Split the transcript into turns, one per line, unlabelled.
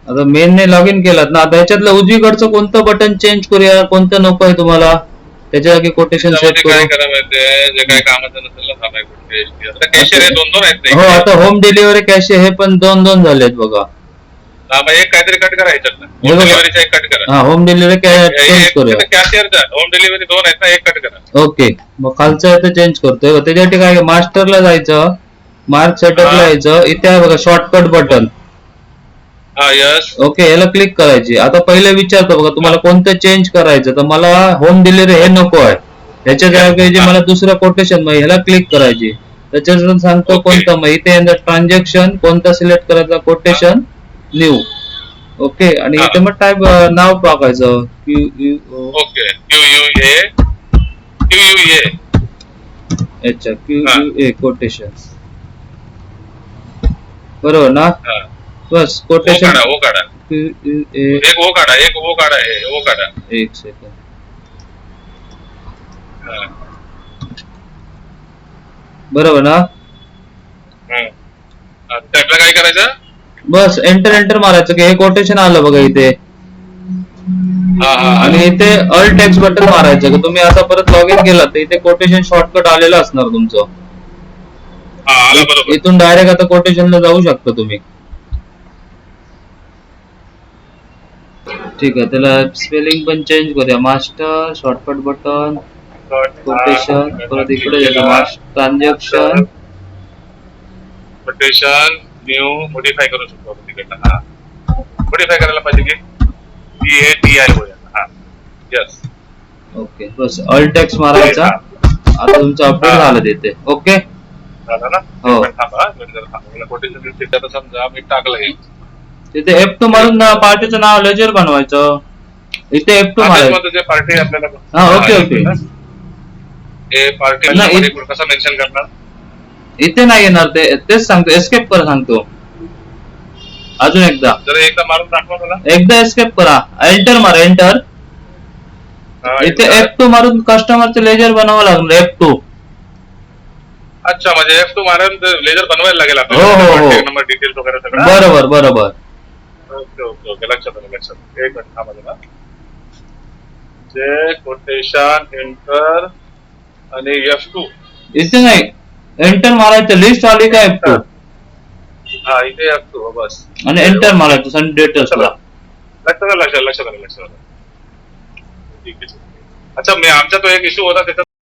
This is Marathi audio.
आता मेनने लॉग इन केलात ना, आता ह्याच्यातलं उजवीकडचं कोणतं बटन चेंज करूया, कोणतं नको आहे तुम्हाला, त्याच्या जागी कोटेशन सेट
त्याच्यामध्ये काय
करू.
करा माहितीये, जे काय कामाचं नसेल ना थांबाय कुठे आता कॅशियर हे 2-2 आहेत
हो,
ना.
आता होम डिलिव्हरी कॅशियर हे पण 2-2 झालेत बघा.
हा, मग एक काहीतरी कट करा ह्याच्यातनं.
हे
होम
बघा.
डिलिव्हरीचा एक कट करा.
हा, होम डिलिव्हरी चेंज करूया.
कॅशियरचा होम डिलिव्हरी 2 आहेत ना, एक कट करा.
ओके, मग खालचं इथं चेंज करतोय. त्याच्यासाठी काय मास्टरला जायचं, मार्क सेटअपला यायचं, इथे आहे बघा शॉर्टकट बटन.
हा, यस.
ओके, याला क्लिक करायची. आता पहिले विचारतो बघा तुम्हाला कोणतं चेंज करायचं, तर मला होम डिलिव्हरी हे नको आहे, ह्याच्या जागी मला दुसरं कोटेशन, मग ह्याला क्लिक करायची. त्याच्यातून सांगतो कोणतं, मग इथे ट्रान्झॅक्शन कोणतं सिलेक्ट करायचं, कोटेशन न्यू. ओके, आणि इथे मग टाईप नाव टाकायचं
ओके, QUA
अच्छा, QUA कोटेशन, बरोबर ना. बस कोटेशन
ओ काढा. एक ओ काढा हे ओ काढा.
एक सेकंड. बरोबर ना.
त्यातलं काय करायचं,
बस एंटर मारायचं की हे कोटेशन आलं बघा इथे, आणि इथे ऑल टेक्स्ट बटन मारायचं की तुम्ही आता परत लॉग इन केला तर इथे कोटेशन शॉर्टकट आलेलं असणार तुमचं. इथून डायरेक्ट आता कोटेशनला जाऊ शकता तुम्ही. ठीक आहे, त्याला स्पेलिंग पण चेंज करूया. मास्टर शॉर्टकट बटन कोटेशन, परत इकडे ट्रान्झॅक्शन
कोटेशन न्यू मॉडिफाय करू शकतो आपण तिकडनं. हा, मॉडिफाय करायला पाहिजे की PATI होईल. हा, यस.
ओके, बस ऑल टेक्स्ट मारायचा. आता तुमचं अपडेट झालं तिथे. ओके
झालं ना.
हो,
कोटेशन तिथे समजा मी टाकलं
तिथे F2 मारून पार्टीचं नाव लेजर बनवायचं. इथे F2 मारायचं.
पार्टी आपल्याला.
हा, ओके ओके.
हे पार्टी कसं मेन्शन करणार,
इथे नाही येणार ते, तेच सांगतो. एस्केप कर सांगतो अजून एकदा.
जर एकदा मारून दाखवा मला.
एकदा एस्केप करा, एंटर मारा, एंटर. इथे F2 मारून कस्टमरचं लेजर बनावं लागलं. F2.
अच्छा, म्हणजे F2 मारून लेजर बनवायला लागेल
हो हो हो,
नंबर डिटेल्स वगैरे सगळं.
बरोबर बरोबर.
ओके ओके ओके, लक्षात आलं लक्षात. एक मिनिट थांबा जरा. जे कोटेशन एंटर आणि F2
इथे नाही, एंटर मारायचं. लिस्ट आली का F2?
हा, इथे F2 बस,
आणि एंटर मारायचं सन डिटेल्सला.
लक्षात आलं लक्षात आलं लक्षात आलं. ठीक आहे. अच्छा, मी आमचा तो एक इश्यू होता त्याचा